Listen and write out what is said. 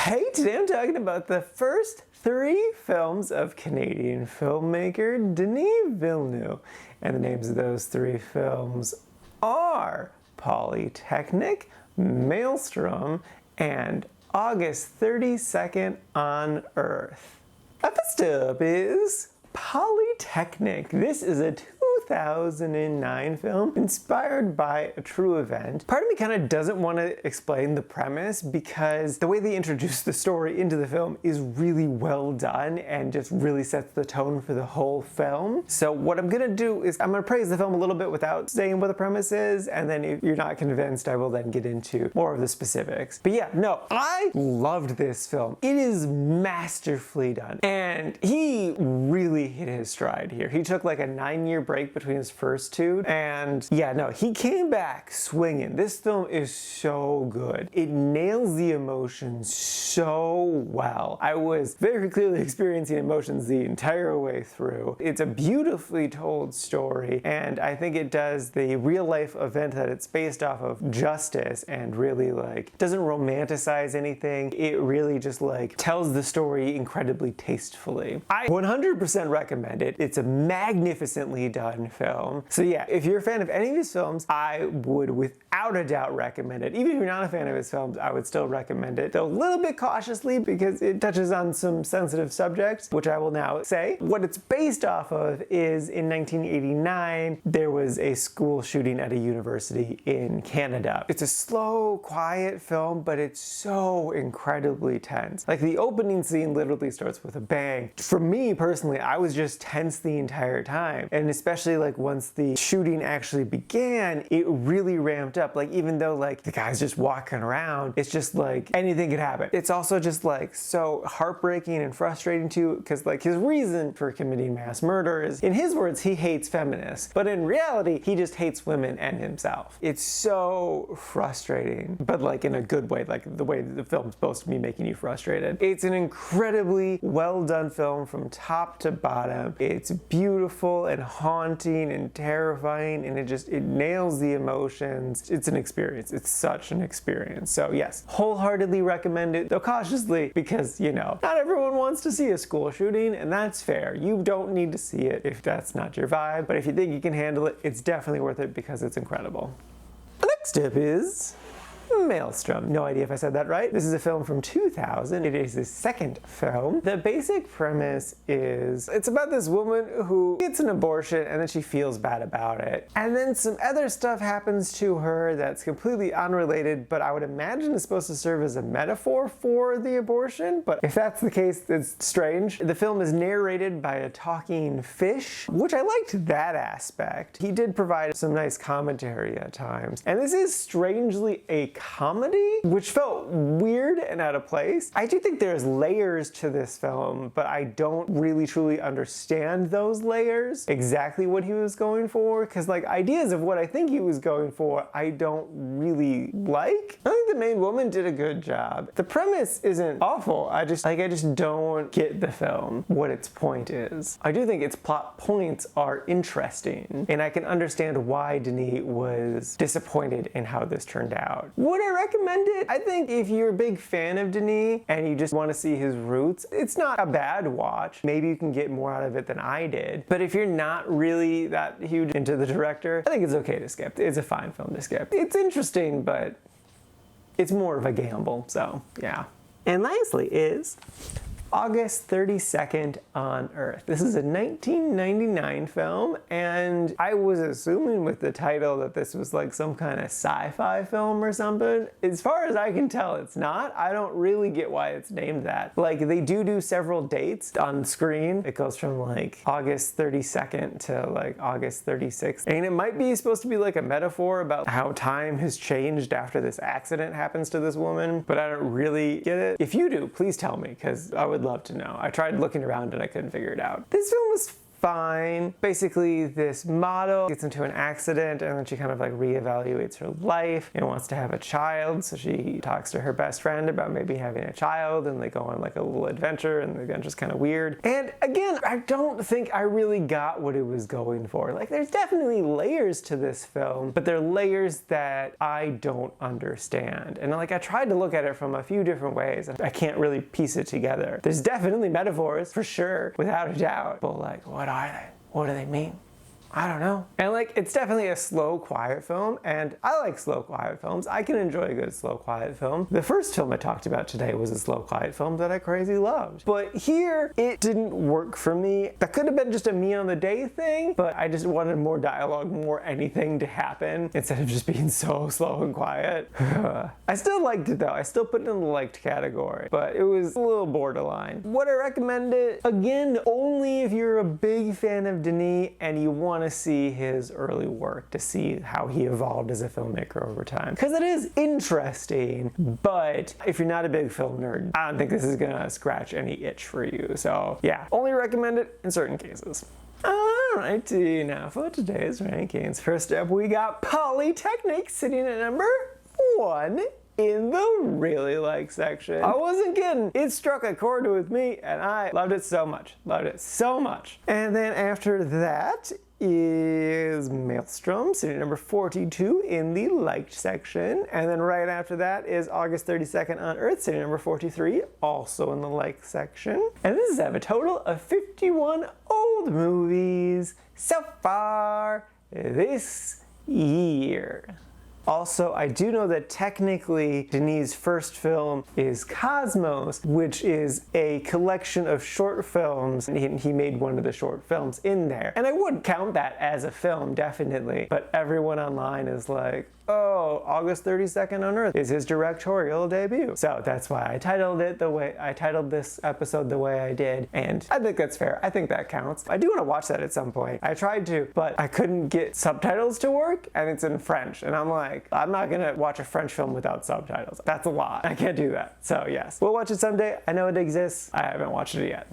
Hey, today I'm talking about the first 3 films of Canadian filmmaker Denis Villeneuve. And the names of those 3 films are Polytechnique, Maelström, and August 32nd on Earth. First up is Polytechnique. This is a 2009 film inspired by a true event. Part of me kind of doesn't want to explain the premise because the way they introduce the story into the film is really well done and just really sets the tone for the whole film. So what I'm gonna do is I'm gonna praise the film a little bit without saying what the premise is, and then if you're not convinced, I will then get into more of the specifics. But yeah, no, I loved this film. It is masterfully done, and he really hit his stride here. He took like a 9-year break between his first 2, and yeah, no, he came back swinging. This film is so good. It nails the emotions so well. I was very clearly experiencing emotions the entire way through. It's a beautifully told story, and I think it does the real life event that it's based off of justice, and really like doesn't romanticize anything. It really just like tells the story incredibly tastefully. I 100% recommend it. It's a magnificently done film. So yeah, if you're a fan of any of his films, I would without a doubt recommend it. Even if you're not a fan of his films, I would still recommend it, though a little bit cautiously because it touches on some sensitive subjects, which I will now say. What it's based off of is in 1989, there was a school shooting at a university in Canada. It's a slow, quiet film, but it's so incredibly tense. Like the opening scene literally starts with a bang. For me personally, I was just tense the entire time, and especially like once the shooting actually began, it really ramped up. Like even though like the guy's just walking around, it's just like anything could happen. It's also just like so heartbreaking and frustrating too, because like his reason for committing mass murder is, in his words, he hates feminists, but in reality he just hates women and himself. It's so frustrating, but like in a good way, like the way the film's supposed to be making you frustrated. It's an incredibly well done film from top to bottom. It's beautiful and haunting and terrifying, and it nails the emotions. It's an experience. It's such an experience. So yes, wholeheartedly recommend it, though cautiously, because you know, not everyone wants to see a school shooting, and that's fair. You don't need to see it if that's not your vibe, but if you think you can handle it, it's definitely worth it because it's incredible. The next tip is Maelström. No idea if I said that right. This is a film from 2000. It is his second film. The basic premise is it's about this woman who gets an abortion and then she feels bad about it. And then some other stuff happens to her that's completely unrelated, but I would imagine it's supposed to serve as a metaphor for the abortion. But if that's the case, it's strange. The film is narrated by a talking fish, which I liked that aspect. He did provide some nice commentary at times. And this is strangely a comedy, which felt weird and out of place. I do think there's layers to this film, but I don't really truly understand those layers, exactly what he was going for, because like ideas of what I think he was going for, I don't really like. I think the main woman did a good job. The premise isn't awful. I just don't get the film, what its point is. I do think its plot points are interesting, and I can understand why Denis was disappointed in how this turned out. Would I recommend it? I think if you're a big fan of Denis and you just want to see his roots, it's not a bad watch. Maybe you can get more out of it than I did. But if you're not really that huge into the director, I think it's okay to skip. It's a fine film to skip. It's interesting, but it's more of a gamble, so yeah. And lastly is August 32nd on Earth. This is a 1999 film, and I was assuming with the title that this was like some kind of sci-fi film or something. As far as I can tell, it's not. I don't really get why it's named that. Like, they do several dates on screen. It goes from like August 32nd to like August 36th. And it might be supposed to be like a metaphor about how time has changed after this accident happens to this woman, but I don't really get it. If you do, please tell me, because I would love to know. I tried looking around and I couldn't figure it out. This film was fine. Basically, this model gets into an accident and then she kind of like reevaluates her life and wants to have a child. So she talks to her best friend about maybe having a child, and they go on like a little adventure, and the adventure's kind of weird. And again, I don't think I really got what it was going for. Like, there's definitely layers to this film, but they're layers that I don't understand. And like, I tried to look at it from a few different ways, and I can't really piece it together. There's definitely metaphors, for sure, without a doubt. But like, what are they? What do they mean? I don't know. And like, it's definitely a slow, quiet film, and I like slow, quiet films. I can enjoy a good slow, quiet film. The first film I talked about today was a slow, quiet film that I crazy loved. But here, it didn't work for me. That could have been just a me on the day thing, but I just wanted more dialogue, more anything to happen, instead of just being so slow and quiet. I still liked it though. I still put it in the liked category, but it was a little borderline. Would I recommend it? Again, only if you're a big fan of Denis and you want to see his early work, to see how he evolved as a filmmaker over time. Because it is interesting, but if you're not a big film nerd, I don't think this is gonna scratch any itch for you. So yeah, only recommend it in certain cases. Alrighty, now for today's rankings. First up, we got Polytechnique sitting at number 1 in the really like section. I wasn't kidding. It struck a chord with me and I loved it so much. Loved it so much. And then after that is Maelström, sitting at number 42 in the liked section. And then right after that is August 32nd on Earth, sitting at number 43, also in the liked section. And this is have a total of 51 old movies so far this year. Also, I do know that technically Denis' first film is Cosmos, which is a collection of short films, and he made one of the short films in there. And I would count that as a film, definitely, but everyone online is like, oh, August 32nd on Earth is his directorial debut. So that's why I titled this episode the way I did, and I think that's fair. I think that counts. I do want to watch that at some point. I tried to, but I couldn't get subtitles to work, and it's in French, and I'm like, I'm not gonna watch a French film without subtitles. That's a lot. I can't do that. So yes, we'll watch it someday. I know it exists. I haven't watched it yet.